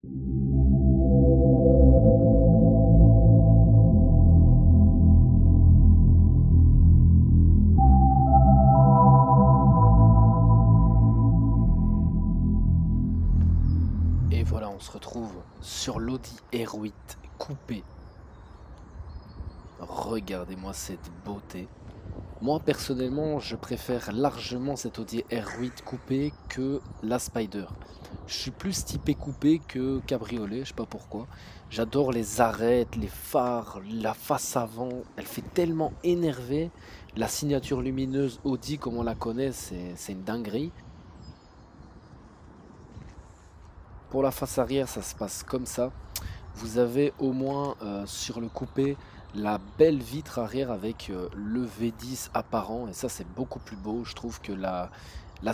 Et voilà, on se retrouve sur l'Audi R8 coupé. Regardez-moi cette beauté. Moi personnellement, je préfère largement cette Audi R8 coupé que la Spider. Je suis plus typé coupé que cabriolet, je sais pas pourquoi. J'adore les arêtes, les phares, la face avant. Elle fait tellement énerver. La signature lumineuse Audi, comme on la connaît, c'est une dinguerie. Pour la face arrière, ça se passe comme ça. Vous avez au moins sur le coupé la belle vitre arrière avec le V10 apparent. Et ça, c'est beaucoup plus beau, je trouve, que la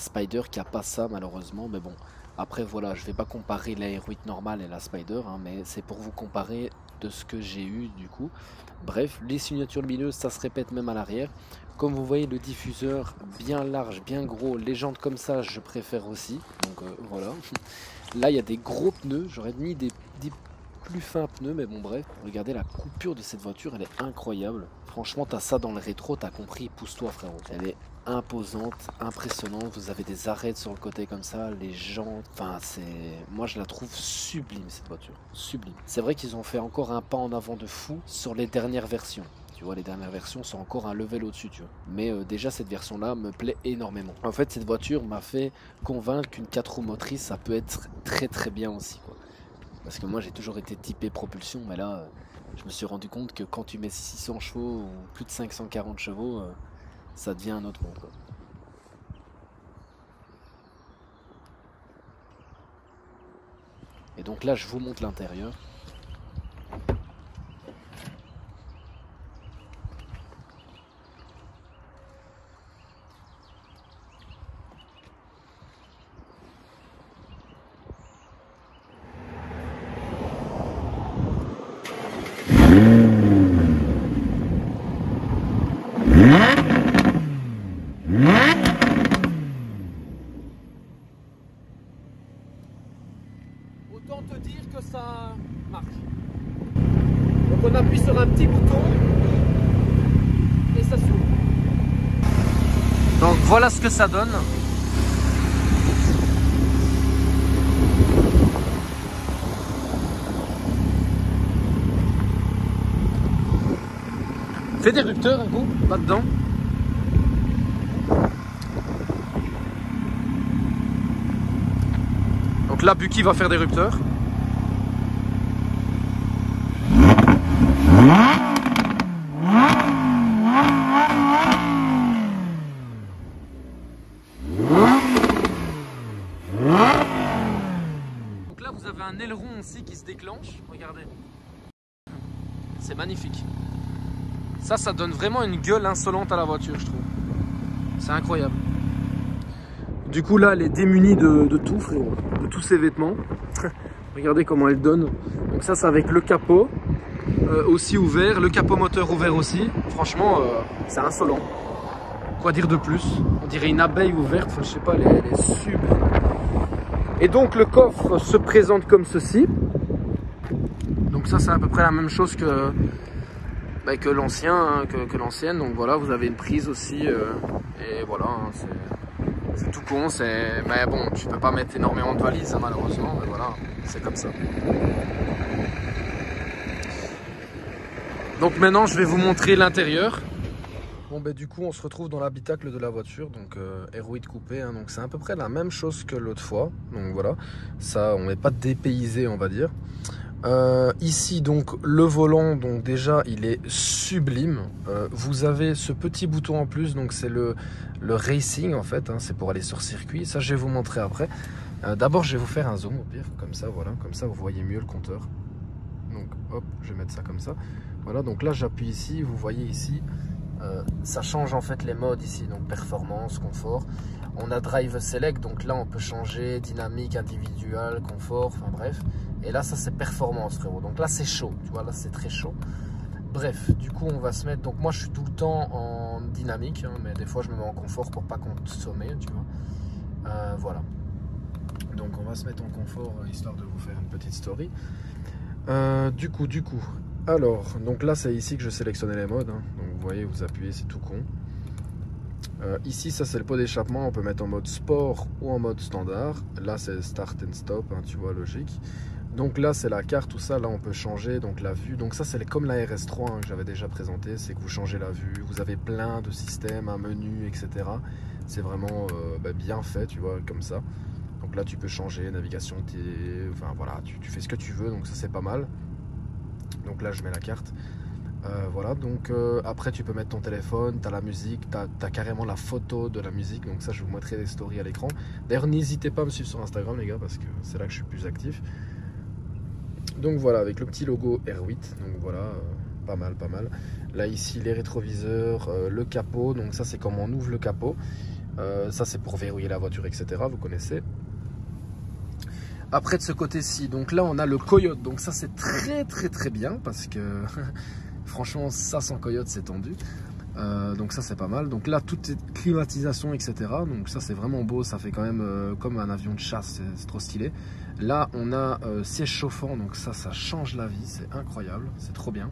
Spider qui a pas ça, malheureusement. Mais bon, après, voilà, je vais pas comparer la R8 normale et la Spider, hein, mais c'est pour vous comparer de ce que j'ai eu, du coup. Bref, les signatures lumineuses, ça se répète même à l'arrière. Comme vous voyez, le diffuseur bien large, bien gros, les jantes comme ça, je préfère aussi. Donc voilà. Là, il y a des gros pneus. J'aurais mis des plus fins pneus, mais bon, bref. Regardez la coupure de cette voiture, elle est incroyable. Franchement, t'as ça dans le rétro, t'as compris. Pousse-toi, frérot. Elle est imposante, impressionnante. Vous avez des arêtes sur le côté comme ça, les jantes. Enfin, c'est. Moi, je la trouve sublime, cette voiture. Sublime. C'est vrai qu'ils ont fait encore un pas en avant de fou sur les dernières versions. Tu vois, les dernières versions sont encore un level au-dessus, tu vois. Mais déjà, cette version-là me plaît énormément. En fait, cette voiture m'a fait convaincre qu'une 4 roues motrices, ça peut être très très bien aussi, quoi. Parce que moi, j'ai toujours été typé propulsion, mais là, je me suis rendu compte que quand tu mets 600 chevaux ou plus de 540 chevaux, ça devient un autre monde, quoi. Et donc là, je vous montre l'intérieur. Autant te dire que ça marche. Donc on appuie sur un petit bouton et ça s'ouvre. Donc voilà ce que ça donne. Fais des rupteurs un coup, là-dedans. Donc là, Bucky va faire des rupteurs. Donc là, vous avez un aileron aussi qui se déclenche. Regardez. C'est magnifique. Ça donne vraiment une gueule insolente à la voiture, je trouve. C'est incroyable. Du coup, là, elle est démunie de tout, frérot. De tous ses vêtements. Regardez comment elle donne. Donc ça, c'est avec le capot aussi ouvert. Le capot moteur ouvert aussi. Franchement, c'est insolent. Quoi dire de plus? On dirait une abeille ouverte. Enfin, je sais pas, elle est sublime. Et donc, le coffre se présente comme ceci. Donc ça, c'est à peu près la même chose que l'ancien, hein, que l'ancienne. Donc voilà, vous avez une prise aussi. Et voilà, hein, c'est tout con. Mais bon, tu peux pas mettre énormément de valises, hein, malheureusement. Mais voilà, c'est comme ça. Donc maintenant, je vais vous montrer l'intérieur. Bon, du coup, on se retrouve dans l'habitacle de la voiture. Donc R8 coupé. Hein, donc c'est à peu près la même chose que l'autre fois. Donc voilà, ça, on n'est pas dépaysé, on va dire. Ici donc le volant, donc déjà il est sublime. Vous avez ce petit bouton en plus, donc c'est le racing en fait, hein, c'est pour aller sur circuit. Ça je vais vous montrer après. D'abord je vais vous faire un zoom au pire, comme ça, voilà, comme ça vous voyez mieux le compteur. Donc hop, je vais mettre ça comme ça. Voilà, donc là j'appuie ici, vous voyez ici, ça change en fait les modes ici, donc performance, confort. On a drive select, donc là on peut changer dynamique, individuel, confort, enfin bref. Et là ça c'est performance, frérot. Donc là c'est chaud, tu vois, là c'est très chaud. Bref, du coup on va se mettre, donc moi je suis tout le temps en dynamique, hein, mais des fois je me mets en confort pour pas consommer, tu vois. Voilà. Donc on va se mettre en confort histoire de vous faire une petite story. Du coup, alors, donc là c'est ici que je sélectionnais les modes, hein. Donc vous voyez, vous appuyez, c'est tout con. Ici, ça c'est le pot d'échappement, on peut mettre en mode sport ou en mode standard. Là c'est start and stop, hein, tu vois, logique. Donc là c'est la carte, tout ça, là on peut changer donc la vue. Donc ça c'est comme la RS3 hein, que j'avais déjà présenté, c'est que vous changez la vue, vous avez plein de systèmes, un menu, etc. C'est vraiment bien fait, tu vois, comme ça. Donc là tu peux changer, navigation, enfin voilà, tu fais ce que tu veux, donc ça c'est pas mal. Donc là je mets la carte. Voilà, donc après tu peux mettre ton téléphone, tu as la musique, tu as carrément la photo de la musique, donc ça je vous mettrai des stories à l'écran. D'ailleurs n'hésitez pas à me suivre sur Instagram les gars, parce que c'est là que je suis plus actif. Donc voilà, avec le petit logo R8, donc voilà, pas mal. Là ici les rétroviseurs, le capot, donc ça c'est comme on ouvre le capot. Ça c'est pour verrouiller la voiture, etc. Vous connaissez. Après de ce côté-ci, donc là on a le Coyote, donc ça c'est très bien parce que franchement ça sans Coyote c'est tendu. Donc ça c'est pas mal. Donc là tout est climatisation, etc. Donc ça c'est vraiment beau, ça fait quand même comme un avion de chasse, c'est trop stylé. Là on a siège chauffant, donc ça change la vie, c'est incroyable, c'est trop bien.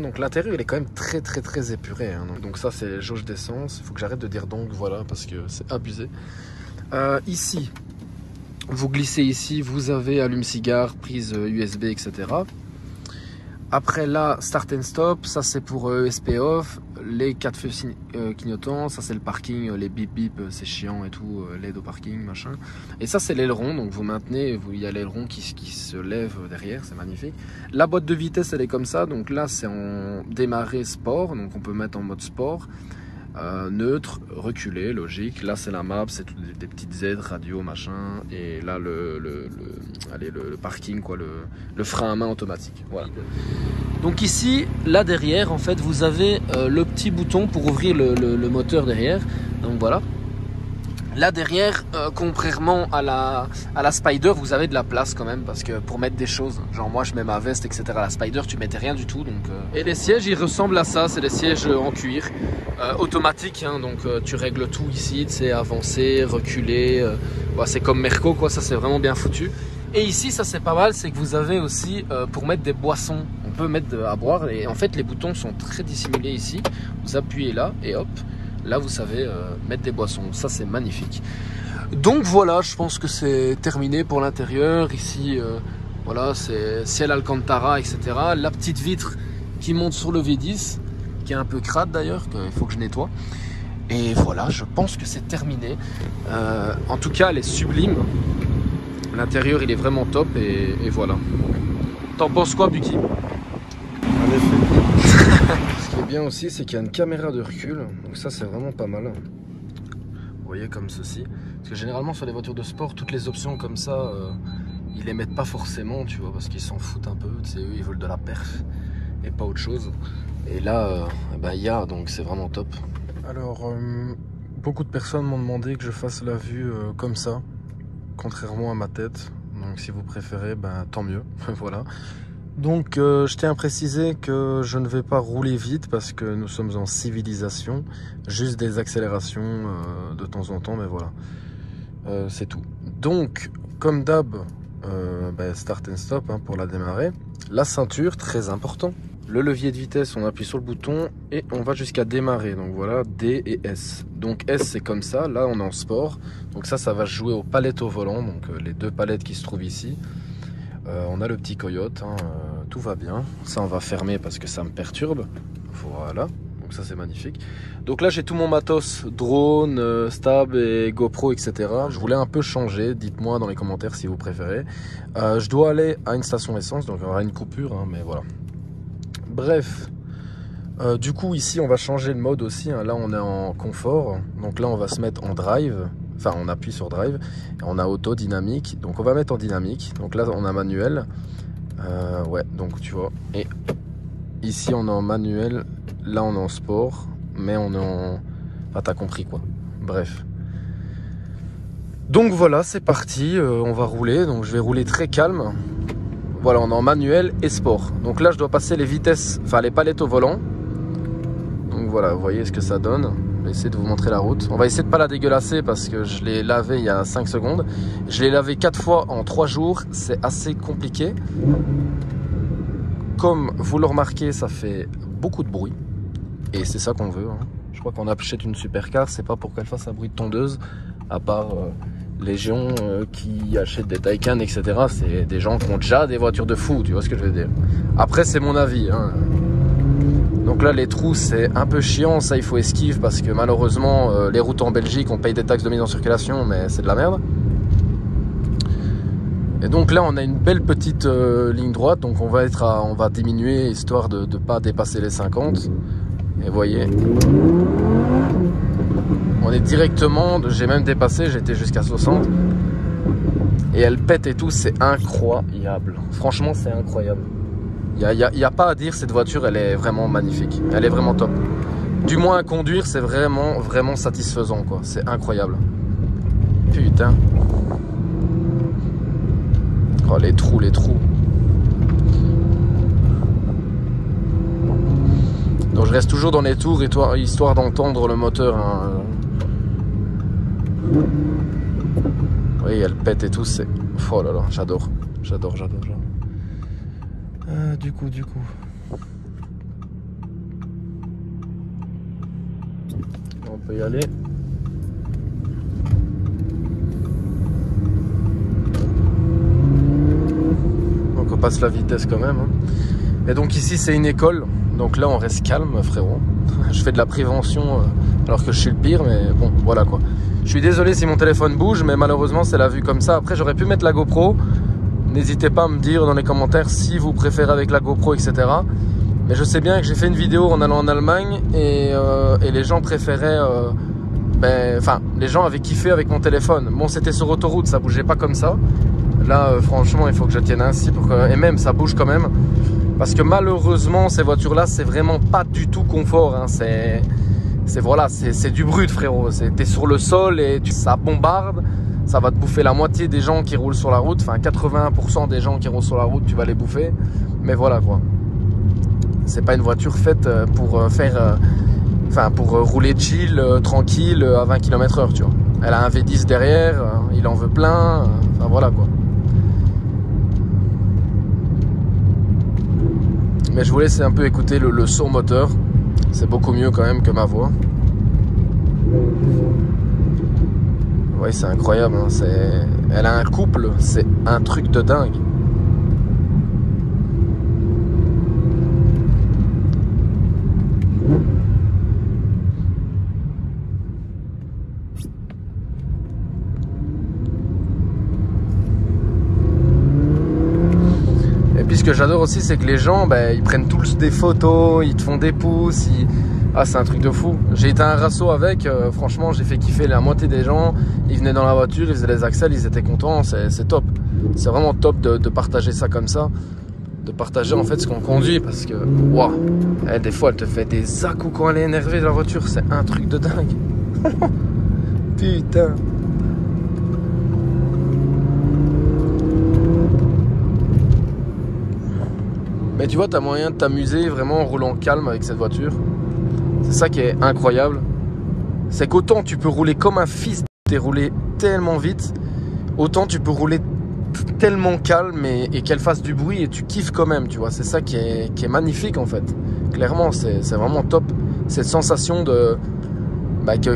Donc l'intérieur il est quand même très épuré hein. Donc ça c'est jauge d'essence, il faut que j'arrête de dire donc voilà parce que c'est abusé. Ici vous glissez ici, vous avez allume-cigare, prise USB, etc. Après là, start and stop, ça c'est pour ESP off, les 4 feux clignotants, ça c'est le parking, les bip bip, c'est chiant et tout, l'aide au parking, machin. Et ça c'est l'aileron, donc vous maintenez, il y a l'aileron qui se lève derrière, c'est magnifique. La boîte de vitesse elle est comme ça, donc là c'est en démarrer sport, donc on peut mettre en mode sport. Neutre, reculé, logique. Là c'est la map, c'est toutes des petites aides, radio, machin. Et là le parking, quoi, le frein à main automatique. Voilà. Donc ici, là derrière, en fait, vous avez le petit bouton pour ouvrir le moteur derrière. Donc voilà. Là derrière, contrairement à la Spider, vous avez de la place quand même, parce que pour mettre des choses, genre moi je mets ma veste, etc. La Spider, tu mettais rien du tout. Donc, Et les sièges, ils ressemblent à ça, c'est des sièges en cuir, automatiques, hein, donc tu règles tout ici, c'est avancer, reculer, c'est comme Merco, quoi, ça c'est vraiment bien foutu. Et ici, ça c'est pas mal, c'est que vous avez aussi pour mettre des boissons, on peut mettre à boire, et en fait les boutons sont très dissimulés ici, vous appuyez là, et hop. Là, vous savez mettre des boissons. Ça, c'est magnifique. Donc voilà, je pense que c'est terminé pour l'intérieur. Ici, voilà, c'est ciel Alcantara, etc. La petite vitre qui monte sur le V10, qui est un peu crade d'ailleurs, qu'il faut que je nettoie. Et voilà, je pense que c'est terminé. En tout cas, elle est sublime. L'intérieur, il est vraiment top. Et voilà. T'en penses quoi, Bucky? En effet. Ce qui est bien aussi, c'est qu'il y a une caméra de recul, donc ça c'est vraiment pas mal. Vous voyez, comme ceci. Parce que généralement sur les voitures de sport, toutes les options comme ça, ils les mettent pas forcément, tu vois, parce qu'ils s'en foutent un peu. C'est eux, ils veulent de la perf et pas autre chose. Et là, il y a, donc c'est vraiment top. Alors, beaucoup de personnes m'ont demandé que je fasse la vue comme ça, contrairement à ma tête. Donc si vous préférez, tant mieux. Voilà. Donc je tiens à préciser que je ne vais pas rouler vite parce que nous sommes en civilisation, juste des accélérations de temps en temps, mais voilà, c'est tout. Donc comme d'hab, start and stop hein, pour la démarrer. La ceinture, très important. Le levier de vitesse, on appuie sur le bouton et on va jusqu'à démarrer. Donc voilà, D et S. Donc S c'est comme ça, là on est en sport. Donc ça va jouer aux palettes au volant, donc les deux palettes qui se trouvent ici. On a le petit Coyote, hein, tout va bien. Ça on va fermer parce que ça me perturbe. Voilà, donc ça c'est magnifique. Donc là j'ai tout mon matos, drone, stab et GoPro, etc. Je voulais un peu changer, dites-moi dans les commentaires si vous préférez. Je dois aller à une station essence, donc il y aura une coupure, hein, mais voilà. Bref, du coup ici on va changer le mode aussi, hein. Là on est en confort, donc là on va se mettre en drive. Enfin, on appuie sur drive, et on a auto, dynamique, donc on va mettre en dynamique. Donc là, on a manuel, ouais, donc tu vois. Et ici, on est en manuel, là, on est en sport, mais on est en... Enfin, t'as compris quoi. Bref. Donc voilà, c'est parti, on va rouler. Donc je vais rouler très calme. Voilà, on est en manuel et sport. Donc là, je dois passer les vitesses, enfin les palettes au volant. Donc voilà, vous voyez ce que ça donne. Je vais essayer de vous montrer la route. On va essayer de pas la dégueulasser parce que je l'ai lavé il y a 5 secondes. Je l'ai lavé 4 fois en 3 jours. C'est assez compliqué. Comme vous le remarquez, ça fait beaucoup de bruit. Et c'est ça qu'on veut. Hein. Je crois qu'on achète une supercar, c'est pas pour qu'elle fasse un bruit de tondeuse. À part les gens qui achètent des Taycan, etc. C'est des gens qui ont déjà des voitures de fou, tu vois ce que je veux dire. Après, c'est mon avis. Hein. Donc là, les trous, c'est un peu chiant. Ça, il faut esquive parce que malheureusement, les routes en Belgique, on paye des taxes de mise en circulation, mais c'est de la merde. Et donc là, on a une belle petite ligne droite. Donc on va diminuer histoire de ne pas dépasser les 50. Et vous voyez, on est directement, j'ai même dépassé, j'étais jusqu'à 60. Et elle pète et tout, c'est incroyable. Franchement, c'est incroyable. Il n'y a pas à dire, cette voiture, elle est vraiment magnifique. Elle est vraiment top. Du moins à conduire, c'est vraiment, vraiment satisfaisant, quoi. C'est incroyable. Putain. Oh, les trous, les trous. Donc je reste toujours dans les tours, histoire d'entendre le moteur. Hein. Oui, elle pète et tout, c'est... Oh là là, j'adore. J'adore. Du coup. On peut y aller. Donc on passe la vitesse quand même. Hein. Et donc ici c'est une école. Donc là on reste calme, frérot. Je fais de la prévention alors que je suis le pire, mais bon, voilà quoi. Je suis désolé si mon téléphone bouge, mais malheureusement c'est la vue comme ça. Après j'aurais pu mettre la GoPro. N'hésitez pas à me dire dans les commentaires si vous préférez avec la GoPro, etc. Mais je sais bien que j'ai fait une vidéo en allant en Allemagne et les gens préféraient... les gens avaient kiffé avec mon téléphone. Bon, c'était sur autoroute, ça bougeait pas comme ça. Là, franchement, il faut que je tienne ainsi. Et même, ça bouge quand même. Parce que malheureusement, ces voitures-là, c'est vraiment pas du tout confort. Hein. C'est du brut, frérot. T'es sur le sol et ça bombarde. Ça va te bouffer la moitié des gens qui roulent sur la route. Enfin, 80% des gens qui roulent sur la route, tu vas les bouffer. Mais voilà, quoi. C'est pas une voiture faite pour pour rouler chill, tranquille, à 20 km/h, tu vois. Elle a un V10 derrière, il en veut plein. Enfin, voilà, quoi. Mais je vous laisse un peu écouter le son moteur. C'est beaucoup mieux quand même que ma voix. Oui, c'est incroyable. Hein. Elle a un couple, c'est un truc de dingue. Et puis ce que j'adore aussi, c'est que les gens, ils prennent tous des photos, ils te font des pouces. Ah, c'est un truc de fou. J'ai été à un rasso avec, franchement, j'ai fait kiffer la moitié des gens. Ils venaient dans la voiture, ils faisaient les axles, ils étaient contents, c'est top. C'est vraiment top de partager ça comme ça. De partager en fait ce qu'on conduit parce que, waouh, des fois elle te fait des à-coups quand elle est énervée de la voiture, c'est un truc de dingue. Putain. Mais tu vois, t'as moyen de t'amuser vraiment en roulant calme avec cette voiture. C'est ça qui est incroyable. C'est qu'autant tu peux rouler comme un fils, t'es roulé tellement vite, autant tu peux rouler tellement calme et qu'elle fasse du bruit et tu kiffes quand même, tu vois. C'est ça qui est magnifique en fait. Clairement, c'est vraiment top. Cette sensation de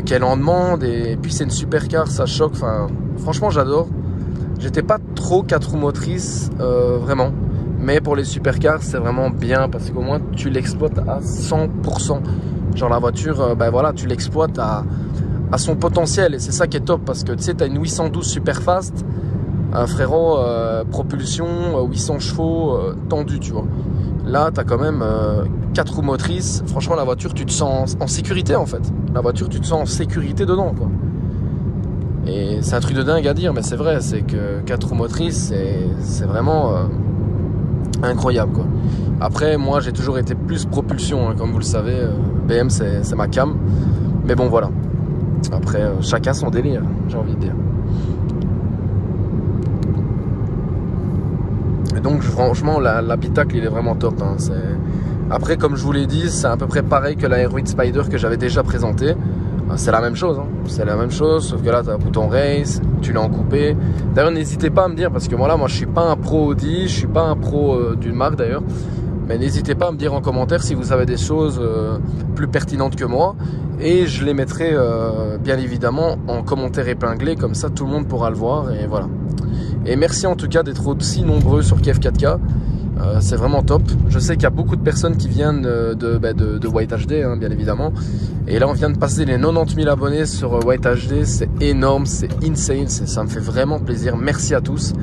qu'elle en demande et puis c'est une supercar, ça choque. Enfin, franchement, j'adore. J'étais pas trop 4 roues motrices, vraiment. Mais pour les supercars, c'est vraiment bien parce qu'au moins tu l'exploites à 100%. Genre la voiture, voilà, tu l'exploites à son potentiel et c'est ça qui est top parce que tu sais, tu as une 812 super fast, frérot, propulsion, 800 chevaux, tendu, tu vois. Là, tu as quand même 4 roues motrices. Franchement, la voiture, tu te sens en sécurité en fait. La voiture, tu te sens en sécurité dedans, quoi. Et c'est un truc de dingue à dire, mais c'est vrai, c'est que 4 roues motrices, c'est vraiment incroyable, quoi. Après, moi, j'ai toujours été plus propulsion, hein, comme vous le savez. BM, c'est ma cam. Mais bon, voilà. Après, chacun son délire, j'ai envie de dire. Et donc, franchement, l'habitacle, il est vraiment top. Hein. Après, comme je vous l'ai dit, c'est à peu près pareil que la Air8 Spider que j'avais déjà présenté. C'est la même chose, hein. C'est la même chose, sauf que là tu as un bouton race, tu l'as en coupé. D'ailleurs n'hésitez pas à me dire, parce que moi je suis pas un pro Audi, je suis pas un pro d'une marque d'ailleurs, mais n'hésitez pas à me dire en commentaire si vous avez des choses plus pertinentes que moi, et je les mettrai bien évidemment en commentaire épinglé, comme ça tout le monde pourra le voir, et voilà. Et merci en tout cas d'être aussi nombreux sur Kev 4K. C'est vraiment top. Je sais qu'il y a beaucoup de personnes qui viennent de White HD, hein, bien évidemment. Et là, on vient de passer les 90 000 abonnés sur White HD. C'est énorme, c'est insane. Ça me fait vraiment plaisir. Merci à tous.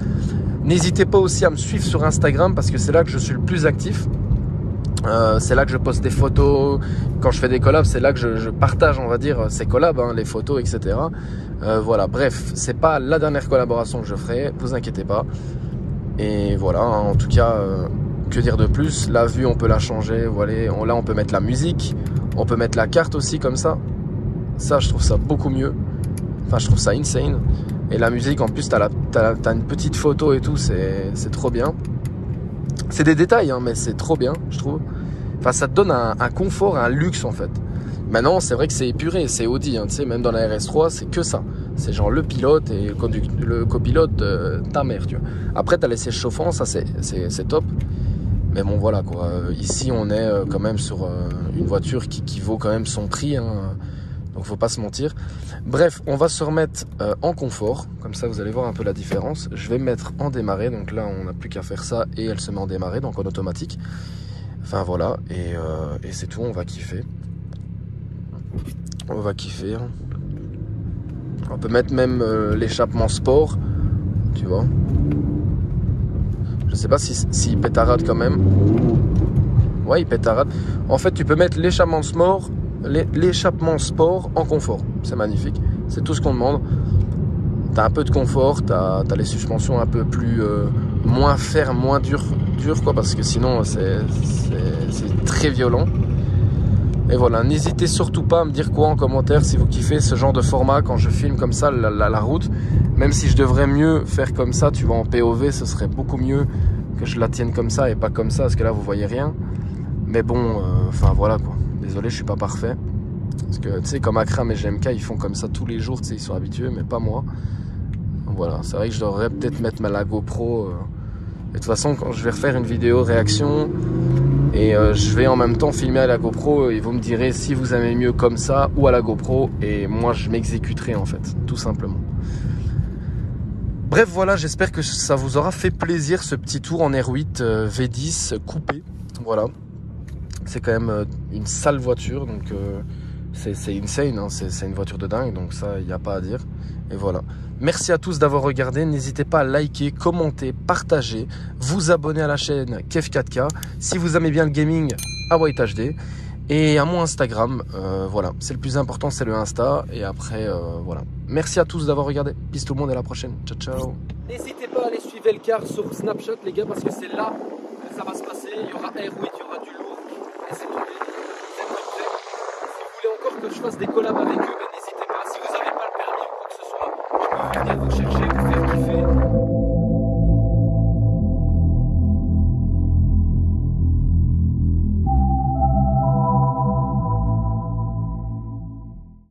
N'hésitez pas aussi à me suivre sur Instagram parce que c'est là que je suis le plus actif. C'est là que je poste des photos. Quand je fais des collabs, c'est là que je partage, on va dire, ces collabs, hein, les photos, etc. Voilà, bref, c'est pas la dernière collaboration que je ferai. Vous inquiétez pas. Et voilà, hein, en tout cas, que dire de plus? La vue, on peut la changer. Voilà, là, on peut mettre la musique. On peut mettre la carte aussi comme ça. Ça, je trouve ça beaucoup mieux. Enfin, je trouve ça insane. Et la musique, en plus, t'as une petite photo et tout. C'est trop bien. C'est des détails, hein, mais c'est trop bien, je trouve. Enfin, ça te donne un confort, un luxe, en fait. Maintenant, c'est vrai que c'est épuré. C'est Audi, hein, tu sais, même dans la RS3, c'est que ça. C'est genre le pilote et le copilote, ta mère, tu vois. Après, t'as les sièges chauffants, ça c'est top. Mais bon, voilà quoi. Ici, on est quand même sur une voiture qui vaut quand même son prix, hein. Donc, faut pas se mentir. Bref, on va se remettre en confort. Comme ça, vous allez voir un peu la différence. Je vais me mettre en démarrer. Donc là, on n'a plus qu'à faire ça et elle se met en démarrer, donc en automatique. Enfin, voilà. Et c'est tout, on va kiffer. On va kiffer. On peut mettre même l'échappement sport, tu vois. Je sais pas s'il pétarade quand même. Ouais, il pétarade. En fait, tu peux mettre l'échappement sport en confort. C'est magnifique. C'est tout ce qu'on demande. T'as un peu de confort, t'as les suspensions un peu plus moins fermes, moins dures quoi, parce que sinon c'est très violent. Et voilà, n'hésitez surtout pas à me dire quoi en commentaire si vous kiffez ce genre de format quand je filme comme ça la route. Même si je devrais mieux faire comme ça, tu vois, en POV, ce serait beaucoup mieux que je la tienne comme ça et pas comme ça, parce que là vous voyez rien. Mais bon, enfin voilà quoi. Désolé, je suis pas parfait. Parce que tu sais, comme Akram et GMK, ils font comme ça tous les jours, tu sais, ils sont habitués, mais pas moi. Voilà, c'est vrai que je devrais peut-être mettre la GoPro. Et de toute façon, quand je vais refaire une vidéo réaction, et je vais en même temps filmer à la GoPro et vous me direz si vous aimez mieux comme ça ou à la GoPro, et moi je m'exécuterai en fait, tout simplement. Bref, voilà, j'espère que ça vous aura fait plaisir ce petit tour en R8 V10 coupé. Voilà, c'est quand même une sale voiture, donc c'est insane, hein, c'est une voiture de dingue, donc ça, il n'y a pas à dire. Et voilà. Merci à tous d'avoir regardé. N'hésitez pas à liker, commenter, partager, vous abonner à la chaîne Kev 4K. Si vous aimez bien le gaming, à White HD. Et à mon Instagram. Voilà, c'est le plus important, c'est le Insta. Et après, voilà. Merci à tous d'avoir regardé. Peace tout le monde et à la prochaine. Ciao, ciao. N'hésitez pas à aller suivre Elcar sur Snapchat, les gars, parce que c'est là que ça va se passer. Il y aura R8, il y aura du lourd. Laissez tomber. Si vous voulez encore que je fasse des collabs avec eux,